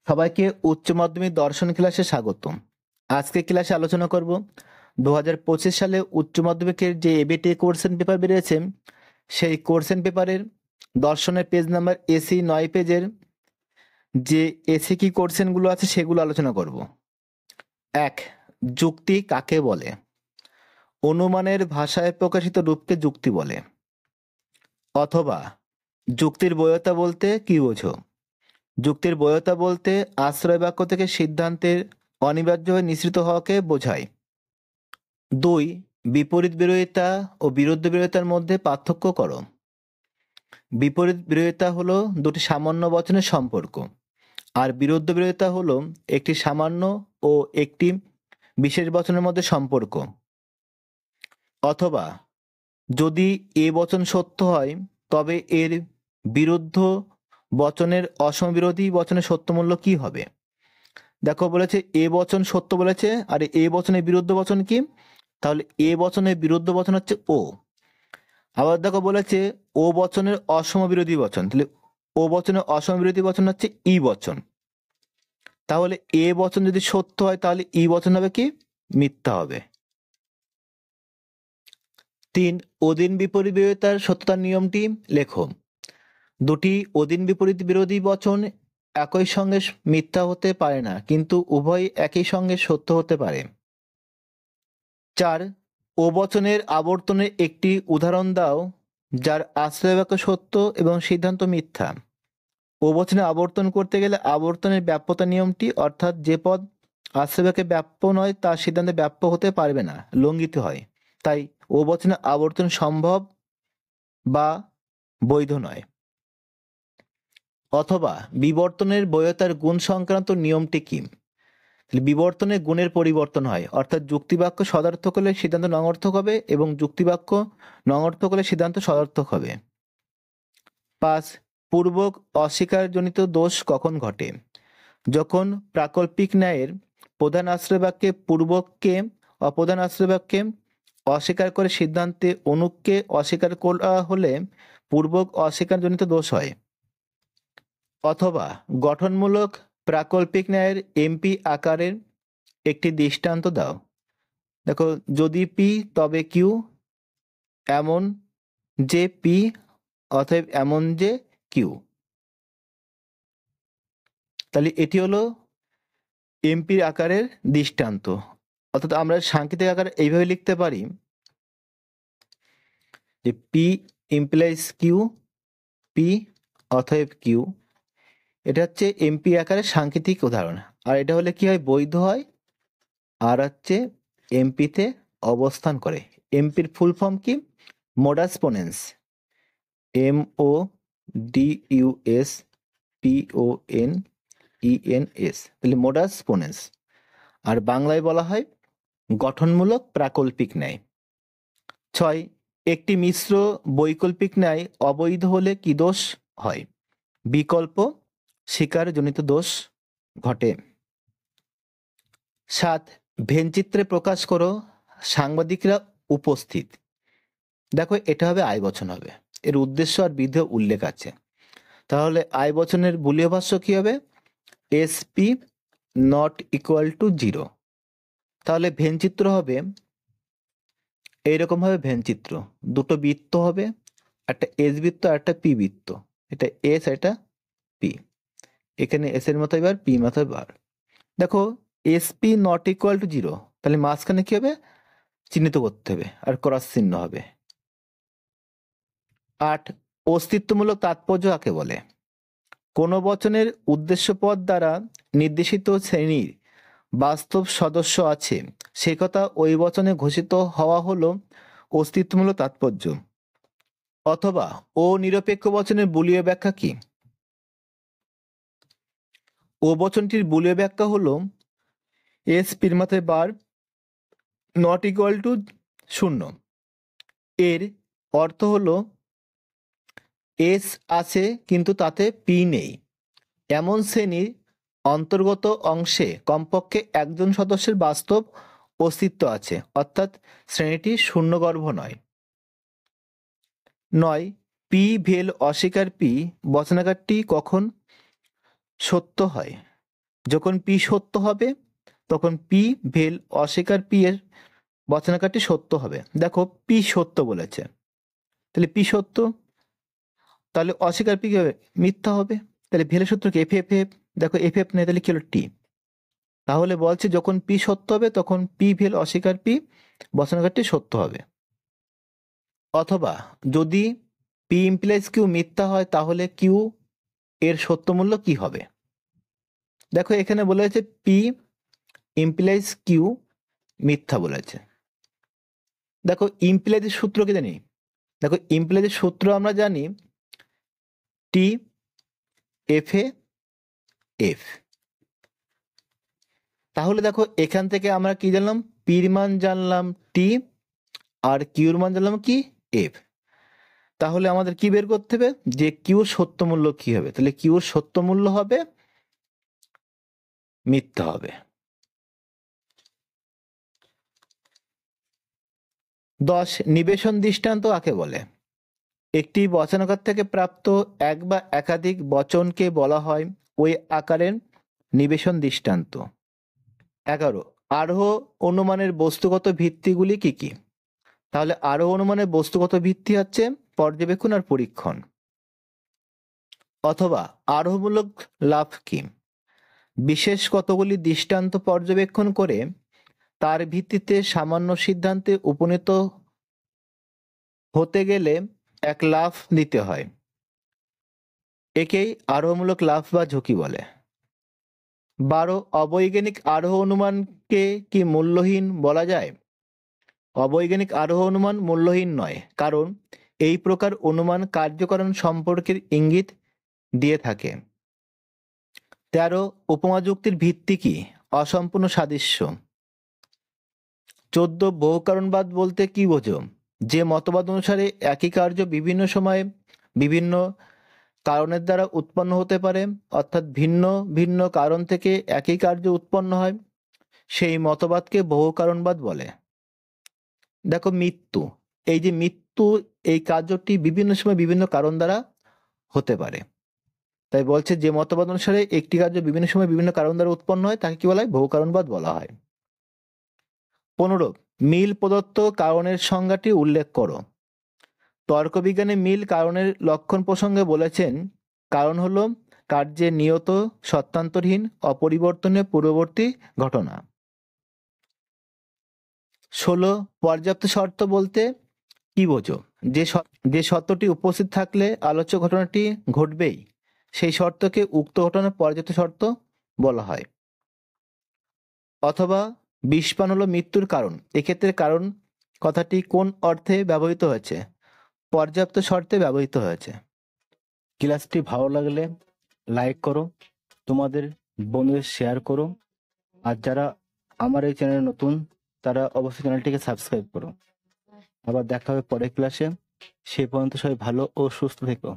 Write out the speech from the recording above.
সবাইকে উচ্চ মাধ্যমিক দর্শন ক্লাসে স্বাগতম। আজকে ক্লাসে আলোচনা করব 2025 সালে উচ্চ মাধ্যমিকের যে এবিটি কোশ্চেন পেপার বেরিয়েছে সেই কোশ্চেন পেপারের দর্শনের পেজ নাম্বার এসি 9 পেজের যে এসি কি কোশ্চেনগুলো আছে সেগুলো আলোচনা করব। 1. যুক্তি কাকে বলে? অনুমানের ভাষায় প্রকাশিত রূপকে যুক্তি বলে। অথবা যুক্তির বৈধতা বলতে কি বোঝো? যুক্তির বৈধতা বলতে আশ্রয় বাক্য থেকে সিদ্ধান্তের অনিবার্যভাবে নিঃসৃত হওয়াকে বোঝায়। 2. বিপরীত বিরোধিতা ও বিরুদ্ধ বিরোধিতার মধ্যে পার্থক্য করো। বিপরীত বিরোধিতা হলো দুটি সামান্য বচনের সম্পর্ক, আর বিরুদ্ধ বিরোধিতা হলো একটি সামান্য ও একটি বিশেষ বচনের মধ্যে সম্পর্ক। অথবা যদি এ বচন সত্য হয় তবে এর বিরুদ্ধ বচনের অসমবিরোধী বচনের সত্যমূল্য কি হবে? দেখো বলেছে এ বচন সত্য বলেছে, আর এ বচনের বিরুদ্ধ বচন কি? তাহলে এ বচনের বিরুদ্ধ বচন হচ্ছে ও। আবার দেখো বলেছে ও বচনের অসমবিরোধী বচন, তাহলে ও বচনের অসমবিরোধী বচন হচ্ছে ই বচন। তাহলে এ বচন যদি সত্য হয় তাহলে ই বচন হবে কি? মিথ্যা হবে। 3. অধীন বিপরীত বিরোধিতার সত্যতার নিয়মটি লেখো। দুটি অধীন বিপরীত বিরোধী বচন একই সঙ্গে মিথ্যা হতে পারে না, কিন্তু উভয় একই সঙ্গে সত্য হতে পারে। 4. ও বচনের আবর্তনের একটি উদাহরণ দাও যার আশ্রয় বাক্য সত্য এবং সিদ্ধান্ত মিথ্যা। ও বচনে আবর্তন করতে গেলে আবর্তনের ব্যাপ্যতা নিয়মটি, অর্থাৎ যে পদ আশ্রয় বাক্যে ব্যাপ্য নয় তার সিদ্ধান্তে ব্যাপ্য হতে পারবে না, লঙ্ঘিত হয়। তাই ও বচনে আবর্তন সম্ভব বা বৈধ নয়। অথবা বিবর্তনের বৈধতার গুণ সংক্রান্ত নিয়মটি কি? বিবর্তনে গুণের পরিবর্তন হয়, অর্থাৎ যুক্তিবাক্য সদার্থক হলে সিদ্ধান্ত নঙর্থক হবে এবং যুক্তিবাক্য নঙর্থক হলে সিদ্ধান্ত সদার্থক হবে। 5. পূর্বক অস্বীকারজনিত দোষ কখন ঘটে? যখন প্রাকল্পিক ন্যায়ের প্রধান আশ্রয় বাক্যে পূর্বককে অপ্রধান আশ্রয় বাক্যে অস্বীকার করে সিদ্ধান্তে অনুককে অস্বীকার করা হলে পূর্বক অস্বীকারজনিত দোষ হয়। অথবা গঠনমূলক প্রাকল্পিক ন্যায়ের এমপি আকারের একটি দৃষ্টান্ত দাও। দেখো যদি পি তবে কিউ, এমন যে পি অতএব এমন যে কিউ। তাহলে এটি হলো এমপির আকারের দৃষ্টান্ত। অর্থাৎ আমরা সাংকেতিক আকারে এইভাবে লিখতে পারি যে পি ইমপ্লাইজ কিউ, পি অতএব কিউ। এটা হচ্ছে এমপি আকারের সাংকেতিক উদাহরণ। আর এটা হলে কি হয়? বৈধ হয়। আর হচ্ছে এমপিতে অবস্থান করে। এমপির ফুল ফর্ম কি? মোডাস পোনেন্স, MODUS PONENS, তাহলে মোডাস পোনেন্স। আর বাংলায় বলা হয় গঠনমূলক প্রাকল্পিক ন্যায়। 6. একটি মিশ্র বৈকল্পিক ন্যায় অবৈধ হলে কি দোষ হয়? বিকল্প স্বীকারজনিত দোষ ঘটে। 7. ভেনচিত্রে প্রকাশ করো সাংবাদিকরা উপস্থিত। দেখো এটা হবে আই বচন হবে, এর উদ্দেশ্য আর বিধেয় উল্লেখ আছে। তাহলে আই বচনের বুলীয় ভাষ্য কি হবে? SP not equal to 0। তাহলে ভেনচিত্র হবে এইরকম ভাবে। ভেনচিত্র দুটো বৃত্ত হবে, একটা এস বৃত্ত আর একটা পি বৃত্ত। এটা এস, এটা পি। এখানে এস এর মতো এবার পি মতো বার। দেখো SP নট ইকুয়াল টু 0, তাহলে মাঝখানে কি হবে? চিহ্নিত করতে হবে, আর ক্রস চিহ্ন হবে। 8. অস্তিত্বমূলক তাৎপর্য কাকে বলে? কোন বচনের উদ্দেশ্যপদ দ্বারা নির্দেশিত শ্রেণীর বাস্তব সদস্য আছে সে কথা ওই বচনে ঘোষিত হওয়া হলো অস্তিত্বমূলক তাৎপর্য। অথবা ও নিরপেক্ষ বচনের বুলীয় ব্যাখ্যা কি? ও বচনটির বুলীয় ব্যাখ্যা হলো এস পির মাথায় বার নট ইকুয়াল টু 0। এর অর্থ হলো এস আছে কিন্তু তাতে পি নেই, এমন শ্রেণীর অন্তর্গত অংশে কমপক্ষে একজন সদস্যের বাস্তব অস্তিত্ব আছে, অর্থাৎ শ্রেণীটি শূন্যগর্ভ নয়। 9. পি ভেল অস্বীকার পি বচনাকারটি কখন সত্য হয়? যখন পি সত্য হবে তখন পি ভেল অস্বীকার পি এর বচনাকারটি সত্য হবে। দেখো পি সত্য বলেছে, তাহলে পি সত্য, তাহলে অস্বীকার পি কি হবে? মিথ্যা হবে। তাহলে ভেলের সূত্র কি? F F F. দেখো এফ এফ নেই, তাহলে কি হলো? টি। তাহলে বলছে যখন পি সত্য হবে তখন পি ভেল অস্বীকার পি বচনাকারটি সত্য হবে। অথবা যদি পি ইমপ্লাইজ কিউ মিথ্যা হয় তাহলে কিউ এর সত্য মূল্য কি হবে? দেখো এখানে বলেছে পি ইমপ্লাইজ কিউ মিথ্যা বলেছে। দেখো ইমপ্লাইজের সূত্র কি জানি? দেখো ইমপ্লাইজের সূত্র আমরা জানি টি এফ এ এফ। তাহলে দেখো এখান থেকে আমরা কি জানলাম? পির মান জানলাম টি, আর কিউর মান জানলাম কি? এফ। তাহলে আমাদের কি বের করতে হবে? যে কিউর সত্য মূল্য কি হবে? তাহলে কিউর সত্য মূল্য হবে মিথ্যা হবে। 10 নিবেশন দৃষ্টান্ত কাকে বলে? একটি বচনাকার থেকে প্রাপ্ত এক বা একাধিক বচনকে বলা হয় ওই আকারের নিবেশন দৃষ্টান্ত। 11 আরোহ অনুমানের বস্তুগত ভিত্তিগুলি কি কি? তাহলে আরোহ অনুমানের বস্তুগত ভিত্তি হচ্ছে পর্যবেক্ষণ আর পরীক্ষণ। অথবা আরোহমূলক লাভ কি? বিশেষ কতগুলি দৃষ্টান্ত পর্যবেক্ষণ করে তার ভিত্তিতে সামান্য সিদ্ধান্তে উপনীত হতে গেলে এক লাভ দিতে হয়, একেই আরোহমূলক লাভ বা ঝুঁকি বলে। 12 অবৈজ্ঞানিক আরোহ অনুমানকে কি মূল্যহীন বলা যায়? অবৈজ্ঞানিক আরোহ অনুমান মূল্যহীন নয়, কারণ এই প্রকার অনুমান কার্যকরণ সম্পর্কের ইঙ্গিত দিয়ে থাকে। 13 উপমা যুক্তির ভিত্তি কি? অসম্পূর্ণ সাদৃশ্য। 14 বহুকারণবাদ বলতে কি বোঝো? যে মতবাদ অনুসারে একই কার্য বিভিন্ন সময়ে বিভিন্ন কারণের দ্বারা উৎপন্ন হতে পারে, অর্থাৎ ভিন্ন ভিন্ন কারণ থেকে একই কার্য উৎপন্ন হয়, সেই মতবাদকে বহুকারণবাদ বলে। দেখো মৃত্যু, এই যে মৃত্যু, এই কার্যটি বিভিন্ন সময় বিভিন্ন কারণ দ্বারা হতে পারে, তাই বলছে যে মতবাদ অনুসারে একটি কার্য বিভিন্ন সময় বিভিন্ন কারণ দ্বারা উৎপন্ন হয় তাকে কি বলা হয়? বহুকারণবাদ বলা হয়। 15 মিল প্রদত্ত কারণের সংজ্ঞাটি উল্লেখ করো। তর্কবিজ্ঞানে মিল কারণের লক্ষণ প্রসঙ্গে বলেছেন কারণ হলো কার্যের নিয়ত সত্যান্তরহীন অপরিবর্তনীয় পূর্ববর্তী ঘটনা। 16 পর্যাপ্ত শর্ত বলতে কি বোঝো? যে শর্তটি উপস্থিত থাকলে আলোচ্য ঘটনাটি ঘটবেই, সেই শর্তকে উক্ত ঘটনার পর্যাপ্ত শর্ত বলা হয়। অথবা বিষপান হলো মৃত্যুর কারণ, এক্ষেত্রে কারণ কথাটি কোন অর্থে ব্যবহৃত হয়েছে? পর্যাপ্ত শর্তে ব্যবহৃত হয়েছে। ক্লাসটি ভালো লাগলে লাইক করো, তোমাদের বন্ধুদের শেয়ার করো, আর যারা আমার এই চ্যানেলে নতুন তারা অবশ্যই চ্যানেলটিকে সাবস্ক্রাইব করো। আবার দেখা হবে পরের ক্লাসে। সে পর্যন্ত সবাই ভালো ও সুস্থ থেকো।